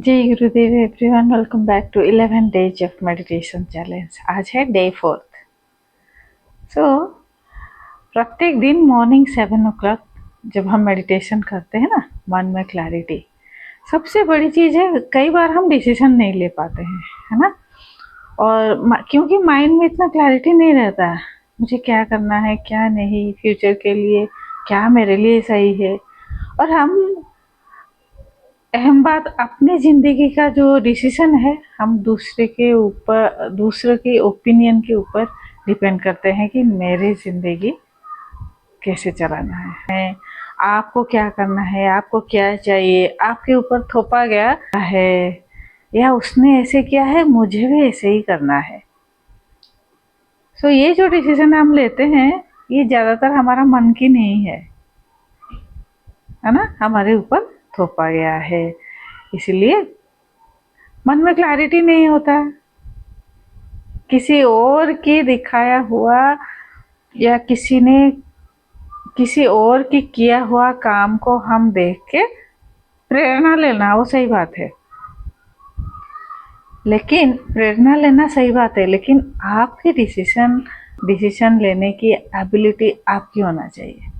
जय Gurudev everyone, welcome back to 11 days of meditation challenge. आज है डे 4। सो प्रत्येक दिन मॉर्निंग 7 o'clock जब हम मेडिटेशन करते हैं ना, मन में क्लैरिटी सबसे बड़ी चीज़ है। कई बार हम डिसीजन नहीं ले पाते हैं, है ना। और क्योंकि माइंड में इतना क्लैरिटी नहीं रहता है, मुझे क्या करना है क्या नहीं, फ्यूचर के लिए क्या मेरे लिए सही है। और हम अहम बात, अपने ज़िंदगी का जो डिसीज़न है हम दूसरे के ओपिनियन के ऊपर डिपेंड करते हैं कि मेरी ज़िंदगी कैसे चलाना है, आपको क्या करना है, आपको क्या चाहिए, आपके ऊपर थोपा गया है या उसने ऐसे किया है मुझे भी ऐसे ही करना है। सो ये जो डिसीज़न हम लेते हैं ये ज़्यादातर हमारा मन की नहीं है ना, हमारे ऊपर थोपा गया है। इसलिए मन में क्लैरिटी नहीं होता। किसी और की दिखाया हुआ या किसी और की किया हुआ काम को हम देख के प्रेरणा लेना, वो सही बात है। लेकिन प्रेरणा लेना सही बात है, लेकिन आपकी डिसीजन लेने की एबिलिटी आपकी होना चाहिए।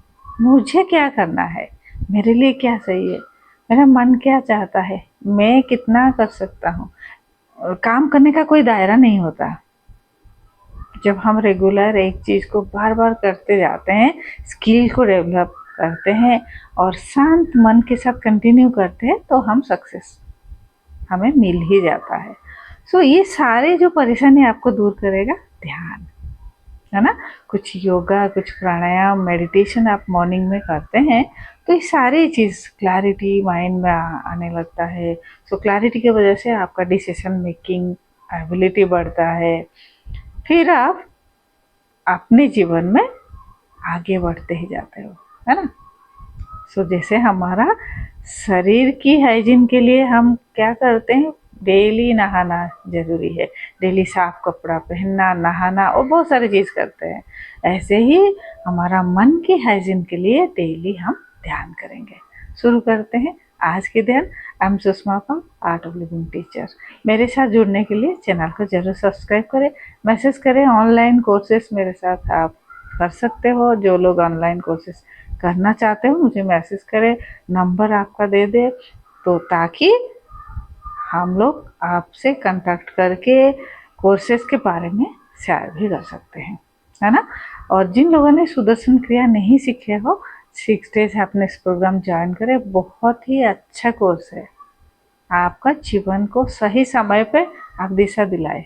मुझे क्या करना है, मेरे लिए क्या सही है, मेरा मन क्या चाहता है, मैं कितना कर सकता हूँ। काम करने का कोई दायरा नहीं होता। जब हम रेगुलर एक चीज़ को बार बार करते जाते हैं, स्किल को डेवलप करते हैं और शांत मन के साथ कंटिन्यू करते हैं तो हम सक्सेस हमें मिल ही जाता है। सो ये सारे जो परेशानी आपको दूर करेगा ध्यान, है ना। कुछ योगा, कुछ प्राणायाम, मेडिटेशन आप मॉर्निंग में करते हैं तो ये सारी चीज़ क्लैरिटी माइंड में आने लगता है। सो क्लैरिटी की वजह से आपका डिसीजन मेकिंग एबिलिटी बढ़ता है। फिर आप अपने जीवन में आगे बढ़ते ही जाते हो, है ना। सो जैसे हमारा शरीर की हाइजीन के लिए हम क्या करते हैं, डेली नहाना जरूरी है, डेली साफ कपड़ा पहनना, नहाना और बहुत सारी चीज़ करते हैं। ऐसे ही हमारा मन की हाइजीन के लिए डेली हम ध्यान करेंगे। शुरू करते हैं आज के ध्यान। I am Sushma from art of living teacher. मेरे साथ जुड़ने के लिए चैनल को जरूर सब्सक्राइब करें, मैसेज करें। ऑनलाइन कोर्सेज मेरे साथ आप कर सकते हो। जो लोग ऑनलाइन कोर्सेज करना चाहते हो मुझे मैसेज करें, नंबर आपका दे दे तो ताकि हम लोग आपसे कांटेक्ट करके कोर्सेज के बारे में शेयर भी कर सकते हैं, है ना। और जिन लोगों ने सुदर्शन क्रिया नहीं सीखे हो, 6 days हैप्पीनेस प्रोग्राम ज्वाइन करें। बहुत ही अच्छा कोर्स है, आपका जीवन को सही समय पे आप दिशा दिलाए।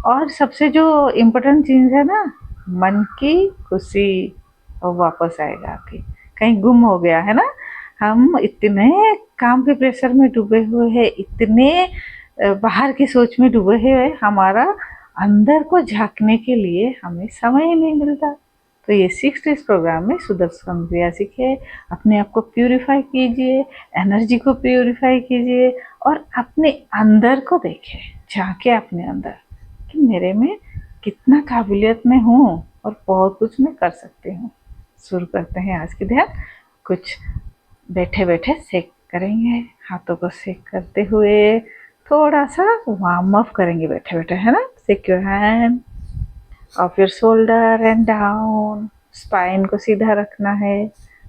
और सबसे जो इम्पोर्टेंट चीज़ है ना, मन की खुशी और वापस आएगा आपकी। कहीं गुम हो गया है ना, हम इतने काम के प्रेशर में डूबे हुए हैं, इतने बाहर की सोच में डूबे हुए, हमारा अंदर को झांकने के लिए हमें समय ही नहीं मिलता। तो ये 6 days प्रोग्राम में सुदर्शन क्रिया सीखिए, अपने आप को प्यूरिफाई कीजिए, एनर्जी को प्यूरिफाई कीजिए और अपने अंदर को देखें, झांके अपने अंदर कि मेरे में कितना काबिलियत में हूँ और बहुत कुछ मैं कर सकती हूँ। शुरू करते हैं आज के ध्यान। कुछ बैठे बैठे सेक करेंगे, हाथों को सेक करते हुए थोड़ा सा वार्म अप करेंगे बैठे बैठे, है ना। Set your hand off your shoulder and down. Spine को सीधा रखना है,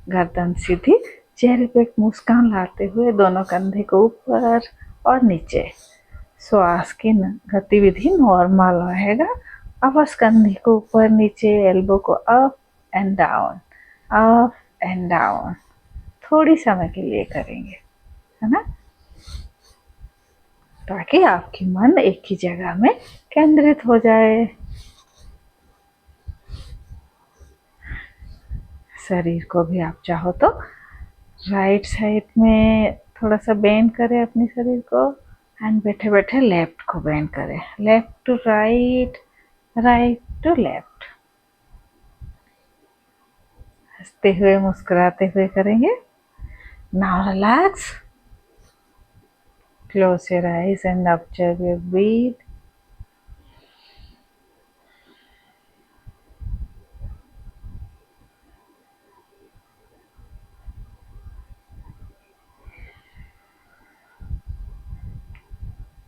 गर्दन सीधी, चेहरे पे एक मुस्कान लाते हुए दोनों कंधे को ऊपर और नीचे। श्वास की गतिविधि नॉर्मल रहेगा। अब बस कंधे को ऊपर नीचे, एल्बो को up and down, up and down. थोड़ी समय के लिए करेंगे, है ना, ताकि आपकी मन एक ही जगह में केंद्रित हो जाए। शरीर को भी आप चाहो तो राइट साइड में थोड़ा सा बेंड करें अपने शरीर को, एंड बैठे बैठे लेफ्ट को बेंड करें, left to right, right to left. हंसते हुए मुस्कुराते हुए करेंगे। Now relax, close your eyes and observe your breath.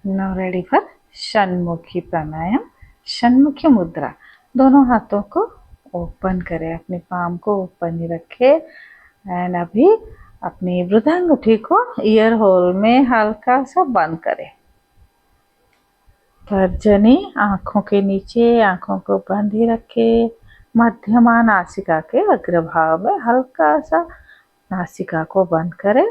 Now ready for shanmukhi pranayama. Shanmukhi mudra. दोनों हाथों को ओपन करें, अपनी पाम को ओपन ही रखें एंड अभी अपनी वृद्धांगुठी को ईयर होल में हल्का सा बंद करें। तर्जनी आंखों के नीचे, आंखों को बंद ही रखें। मध्यमा नासिका के अग्रभाग में हल्का सा नासिका को बंद करें।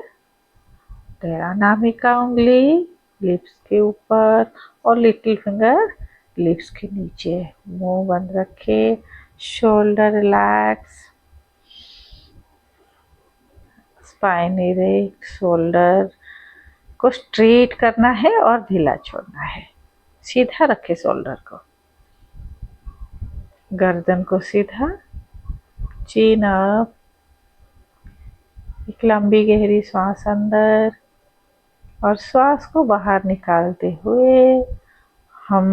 तेरा नाभिका उंगली लिप्स के ऊपर और लिटिल फिंगर लिप्स के नीचे। मुंह बंद रखे। Shoulder relax, spine erect. Shoulder को स्ट्रेट करना है और ढीला छोड़ना है। सीधा रखे शोल्डर को, गर्दन को सीधा, चीन अप। एक लंबी गहरी सांस अंदर और श्वास को बाहर निकालते हुए हम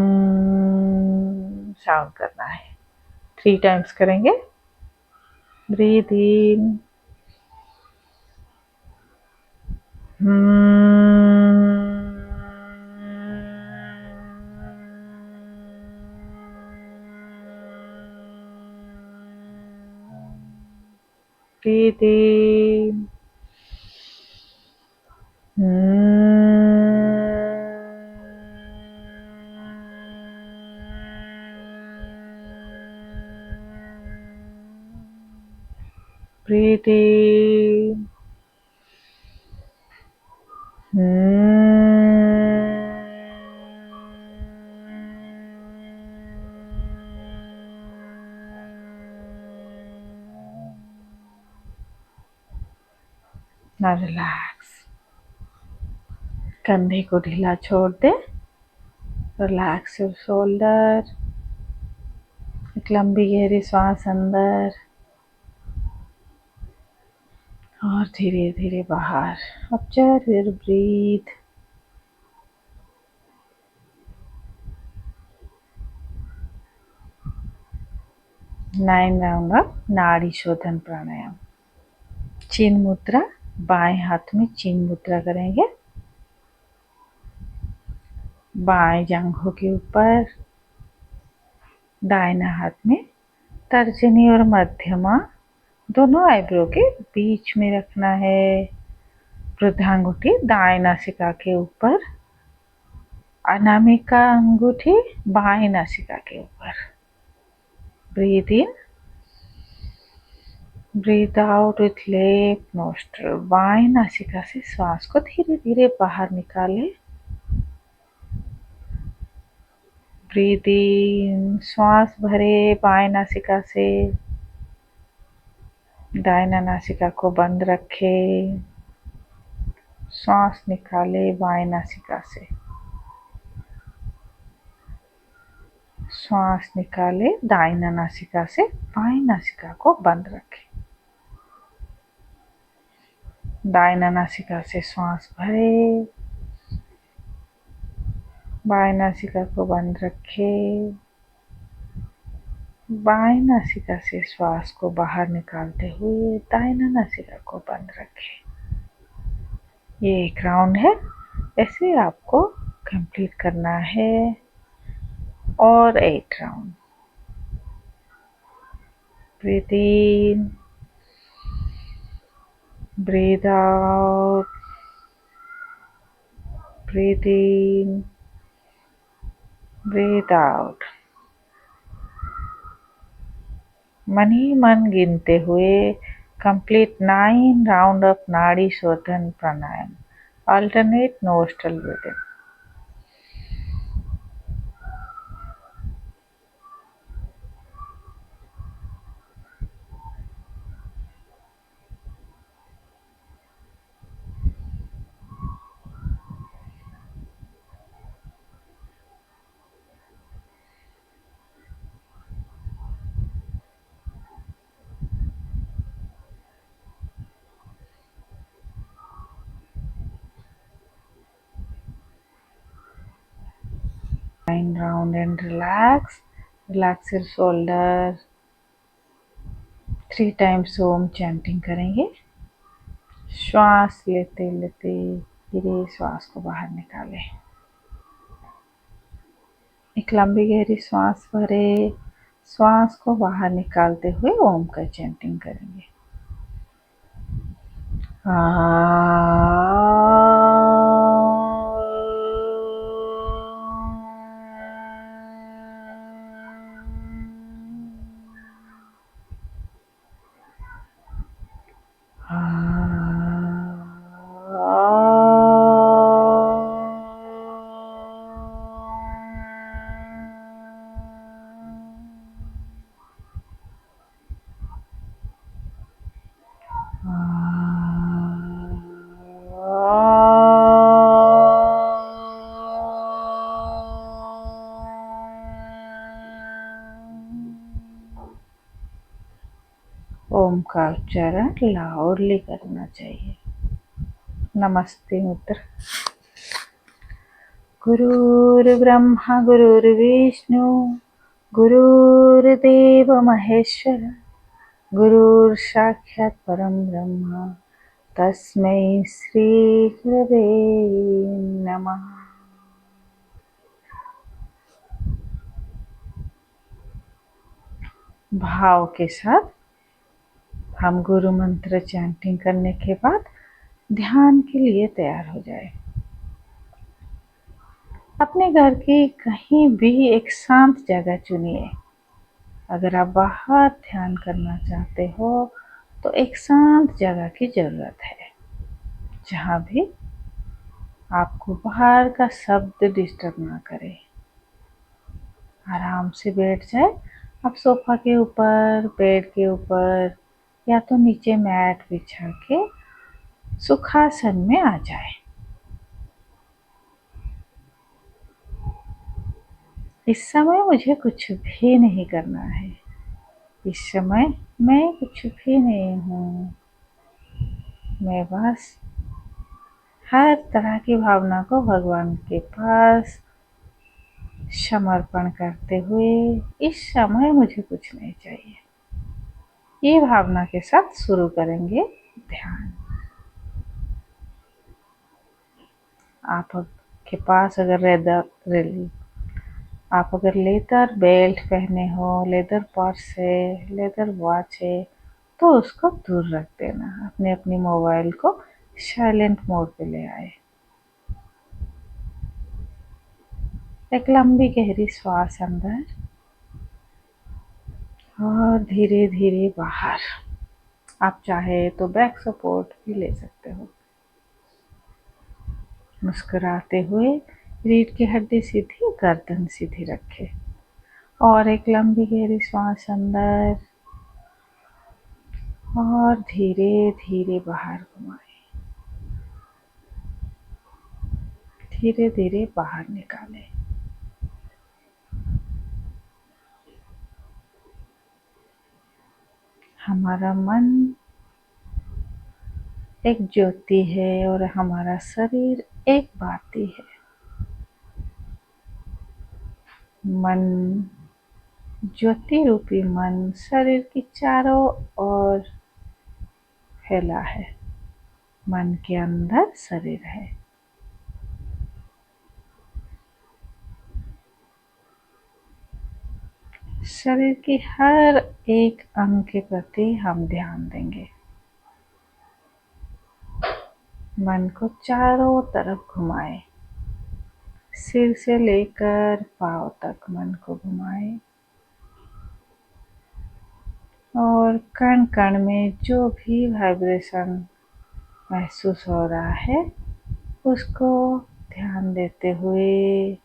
साउंड करना है। 3 टाइम्स करेंगे। Breathe in, breathe in, breathe in, now relax। कंधे को ढीला छोड़ दे। Relax your shoulder. एक लंबी गहरी सांस अंदर और धीरे धीरे बाहर। Observe your breathe. Nine round off nadi shodhan प्राणायाम। चिन मुद्रा। बाएं हाथ में चिन मुद्रा करेंगे। बाएं जांघों के ऊपर, दाहिना हाथ में तर्जनी और मध्यमा दोनों आईब्रो के बीच में रखना है। वृद्धांगुठी दाएं नासिका के ऊपर, अनामिका अंगूठी बाएं नासिका के ऊपर। Breathe in, breathe out with left nostril. बाएं नासिका से श्वास को धीरे धीरे बाहर निकालें। ब्रीथ इन, श्वास भरे बाएं नासिका से। दाहिना नासिका को बंद रखे। श्वास निकाले बाएं नासिका से। श्वास निकाले दाहिना नासिका से। बाएं नासिका को बंद रखे। दाहिना नासिका से श्वास भरे, बाएं नासिका को बंद रखे। बाएं नासिका से श्वास को बाहर निकालते हुए दाहिना नासिका को बंद रखे। ये एक राउंड है, ऐसे आपको कंप्लीट करना है और 8 round. Breathe in, breathe out, breathe in, breathe out. मन ही मन गिनते हुए complete 9 round off nadi shodhan pranayama. Alternate nostril breathing. Round and relax. Relax your shoulder. 3 times Om chanting करेंगे। श्वास लेते लेते धीरे श्वास को बाहर निकालें। एक लंबी गहरी सांस भरे, श्वास को बाहर निकालते हुए ओम का चैंटिंग करेंगे। ओम का उच्चारण लाउडली करना चाहिए। नमस्ते मित्र। गुरुर्ब्रह्मा गुरुर्विष्णु गुरुर्देव महेश्वर गुरुर्साक्षात् परम ब्रह्म तस्मै श्री गुरवे नमः। भाव के साथ हम गुरु मंत्र चैंटिंग करने के बाद ध्यान के लिए तैयार हो जाए। अपने घर की कहीं भी एक शांत जगह चुनिए। अगर आप बाहर ध्यान करना चाहते हो तो एक शांत जगह की जरूरत है, जहाँ भी आपको बाहर का शब्द डिस्टर्ब ना करे। आराम से बैठ जाए। आप सोफा के ऊपर, बेड के ऊपर या तो नीचे मैट बिछा के सुखासन में आ जाए। इस समय मुझे कुछ भी नहीं करना है। इस समय मैं कुछ भी नहीं हूँ। मैं बस हर तरह की भावना को भगवान के पास समर्पण करते हुए इस समय मुझे कुछ नहीं चाहिए, ये भावना के साथ शुरू करेंगे ध्यान। आपके पास आप अगर लेदर बेल्ट पहने हो, लेदर पर्स है, लेदर वॉच है, तो उसको दूर रख देना। अपनी मोबाइल को साइलेंट मोड पे ले आए। एक लंबी गहरी श्वास अंदर और धीरे धीरे बाहर। आप चाहे तो बैक सपोर्ट भी ले सकते हो। मुस्कुराते हुए रीढ़ की हड्डी सीधी, गर्दन सीधी रखें और एक लंबी गहरी श्वास अंदर और धीरे धीरे बाहर घुमाएं। धीरे धीरे बाहर निकालें। हमारा मन एक ज्योति है और हमारा शरीर एक बाती है। मन, ज्योति रूपी मन शरीर की चारों ओर फैला है। मन के अंदर शरीर है। शरीर की हर एक अंग के प्रति हम ध्यान देंगे। मन को चारों तरफ घुमाएं। सिर से लेकर पांव तक मन को घुमाएं और कण कण में जो भी वाइब्रेशन महसूस हो रहा है उसको ध्यान देते हुए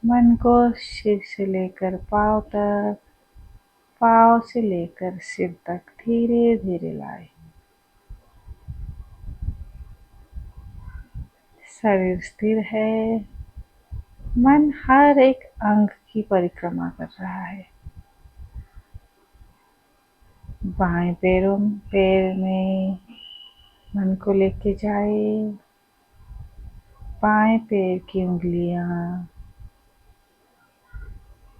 मन को सिर से लेकर पांव तक, पांव से लेकर सिर तक धीरे धीरे लाएं। शरीर स्थिर है। मन हर एक अंग की परिक्रमा कर रहा है। बाएं पैर में मन को लेके जाए। बाएं पैर की उंगलियां,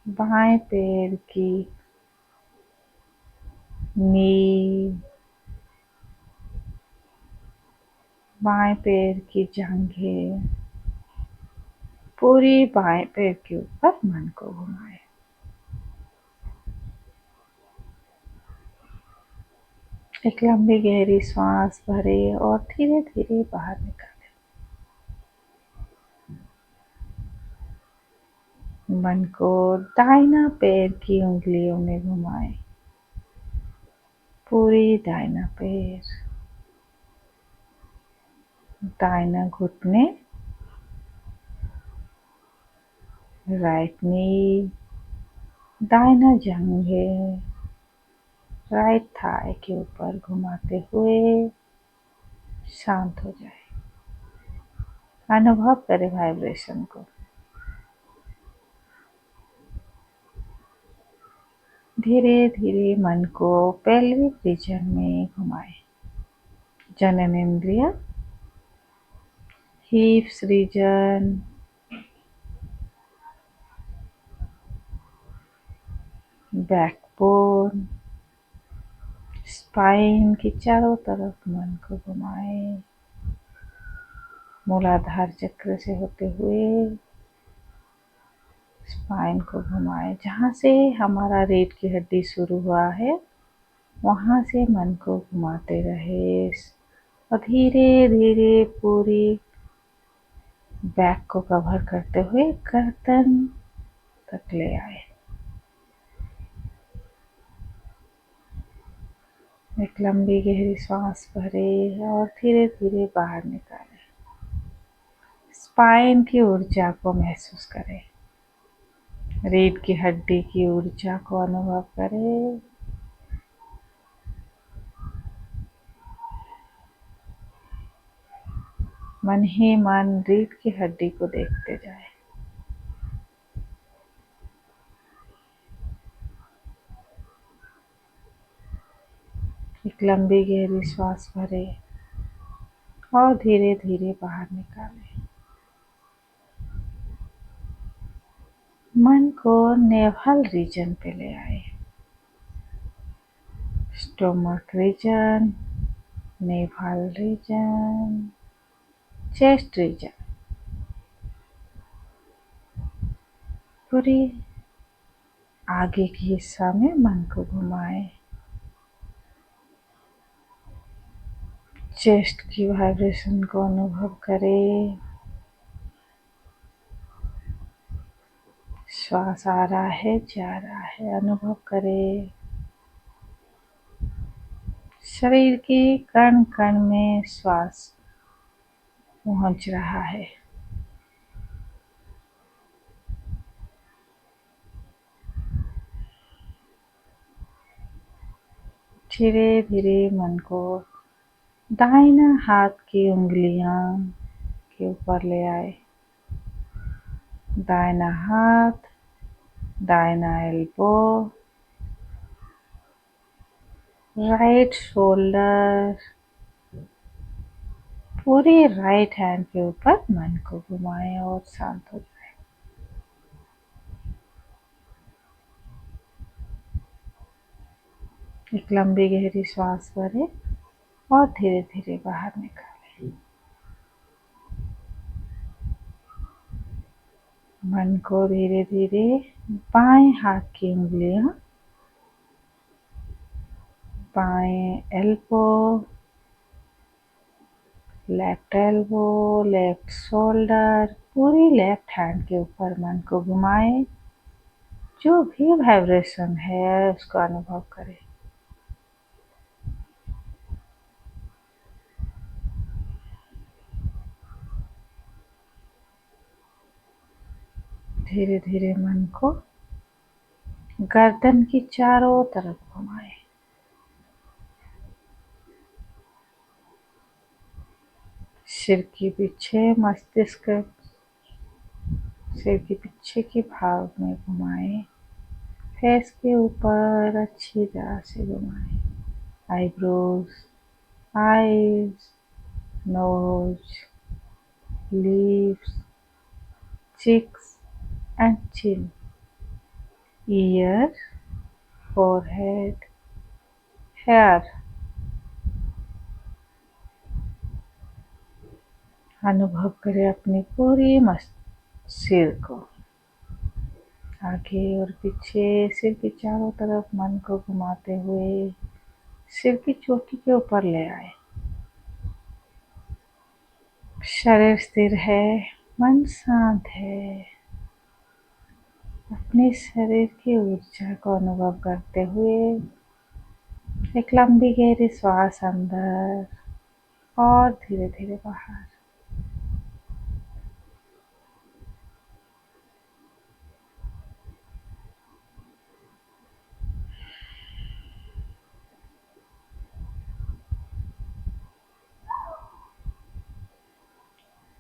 बाएं पैर की नी, बाएं पैर की जांघें, पूरी बाएं पैर के ऊपर मन को घुमाएं। एक लंबी गहरी सांस भरें और धीरे धीरे बाहर निकालें। मन को दाहिना पैर की उंगलियों में घुमाएं। पूरी दाहिना पैर, दाहिना घुटने, राइट नी, दाहिना जंघे, राइट थाई के ऊपर घुमाते हुए शांत हो जाए। अनुभव करें वाइब्रेशन को। धीरे धीरे मन को पेल्विक रीजन में घुमाएं। जननेंद्रिय, हिप्स रीजन, बैकबोन, स्पाइन के चारों तरफ मन को घुमाएं। मूलाधार चक्र से होते हुए स्पाइन को घुमाएं। जहाँ से हमारा रीढ़ की हड्डी शुरू हुआ है वहाँ से मन को घुमाते रहे और धीरे धीरे पूरी बैक को कवर करते हुए गर्दन तक ले आए। एक लंबी गहरी सांस भरें और धीरे धीरे बाहर निकालें। स्पाइन की ऊर्जा को महसूस करें। रीढ़ की हड्डी की ऊर्जा को अनुभव करें। मन ही मन रीढ़ की हड्डी को देखते जाए। एक लंबी गहरी सांस भरें और धीरे धीरे बाहर निकालें। मन को नेवल रीजन पे ले आए। Stomach region, navel region, chest region, पूरी आगे के हिस्सा में मन को घुमाएं। चेस्ट की वाइब्रेशन को अनुभव करें। श्वास आ रहा है, जा रहा है, अनुभव करें। शरीर के कण कण में श्वास पहुंच रहा है। धीरे धीरे मन को दाहिना हाथ की उंगलियां के ऊपर ले आए। दाहिना हाथ, दाहिना एल्बो, राइट शोल्डर, पूरे राइट हैंड के ऊपर मन को घुमाएं और शांत हो जाए। एक लंबी गहरी सांस भरें और धीरे धीरे बाहर निकालें। मन को धीरे धीरे बाएं हाथ की उंगलियां, बाएं elbow, left elbow, left shoulder, पूरी लेफ्ट हैंड के ऊपर मन को घुमाएं। जो भी वाइब्रेशन है उसको अनुभव करें। धीरे धीरे मन को गर्दन की चारों तरफ घुमाएं। सिर के पीछे, मस्तिष्क सिर के पीछे के भाग में घुमाएं। फेस के ऊपर अच्छी तरह से घुमाएं। Eyebrows, eyes, nose, lips, cheeks and chin, ear, forehead, hair। अनुभव करें अपनी पूरी सिर को आगे और पीछे, सिर के चारों तरफ मन को घुमाते हुए सिर की चोटी के ऊपर ले आए। शरीर स्थिर है, मन शांत है। अपने शरीर की ऊर्जा को अनुभव करते हुए एक लंबी गहरी श्वास अंदर और धीरे धीरे बाहर।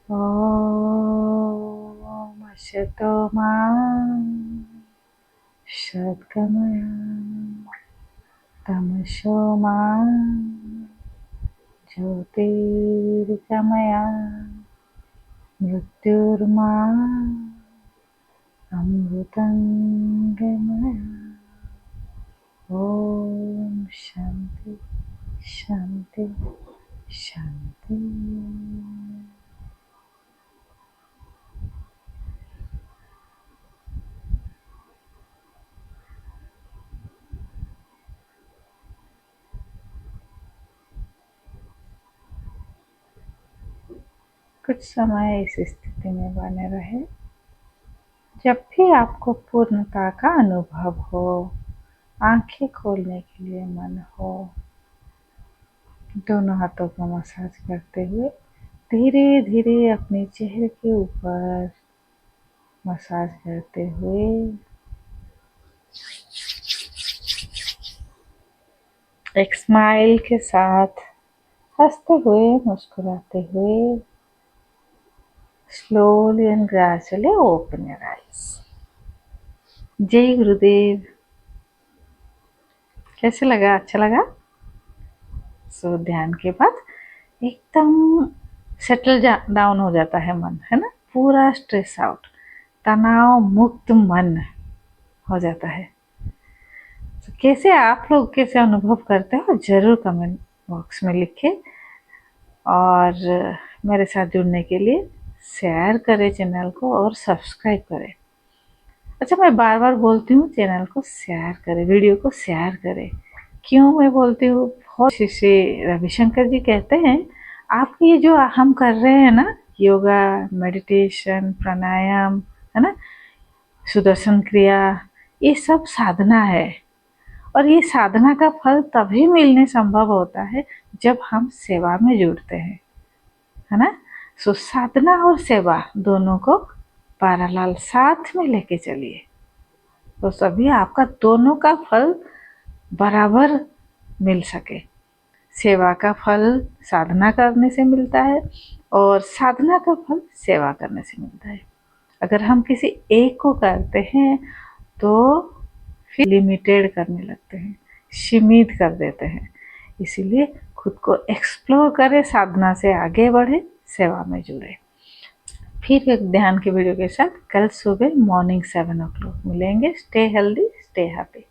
ओम असतो मा सद्गमय तमसो मा ज्योतिर्गमय मृत्युर्मा अमृतंगमय। ओम शांति शांति शांति। कुछ समय इस स्थिति में बने रहे। जब भी आपको पूर्णता का अनुभव हो, आंखें खोलने के लिए मन हो, दोनों हाथों को मसाज करते हुए धीरे धीरे अपने चेहरे के ऊपर मसाज करते हुए एक स्माइल के साथ हंसते हुए मुस्कुराते हुए slowly and gradually open your eyes। जय गुरुदेव। कैसे लगा? अच्छा लगा? सो ध्यान के बाद एकदम सेटल डाउन हो जाता है मन, है ना? पूरा स्ट्रेस आउट, तनाव मुक्त मन हो जाता है। तो कैसे आप लोग कैसे अनुभव करते हो जरूर कमेंट बॉक्स में लिखें और मेरे साथ जुड़ने के लिए शेयर करें चैनल को और सब्सक्राइब करें। अच्छा, मैं बार बार बोलती हूँ चैनल को शेयर करें, वीडियो को शेयर करें। क्यों मैं बोलती हूँ? बहुत श्री रविशंकर जी कहते हैं आप ये जो हम कर रहे हैं ना, योगा, मेडिटेशन, प्राणायाम, है ना, सुदर्शन क्रिया, ये सब साधना है और ये साधना का फल तभी मिलने संभव होता है जब हम सेवा में जुड़ते हैं, है ना। सो साधना और सेवा दोनों को पैरेलल साथ में लेके चलिए तो सभी आपका दोनों का फल बराबर मिल सके। सेवा का फल साधना करने से मिलता है और साधना का फल सेवा करने से मिलता है। अगर हम किसी एक को करते हैं तो फिर लिमिटेड करने लगते हैं, सीमित कर देते हैं। इसीलिए खुद को एक्सप्लोर करें, साधना से आगे बढ़े, सेवा में जुड़े। फिर एक ध्यान के वीडियो के साथ कल सुबह मॉर्निंग 7 o'clock मिलेंगे। Stay healthy, stay happy.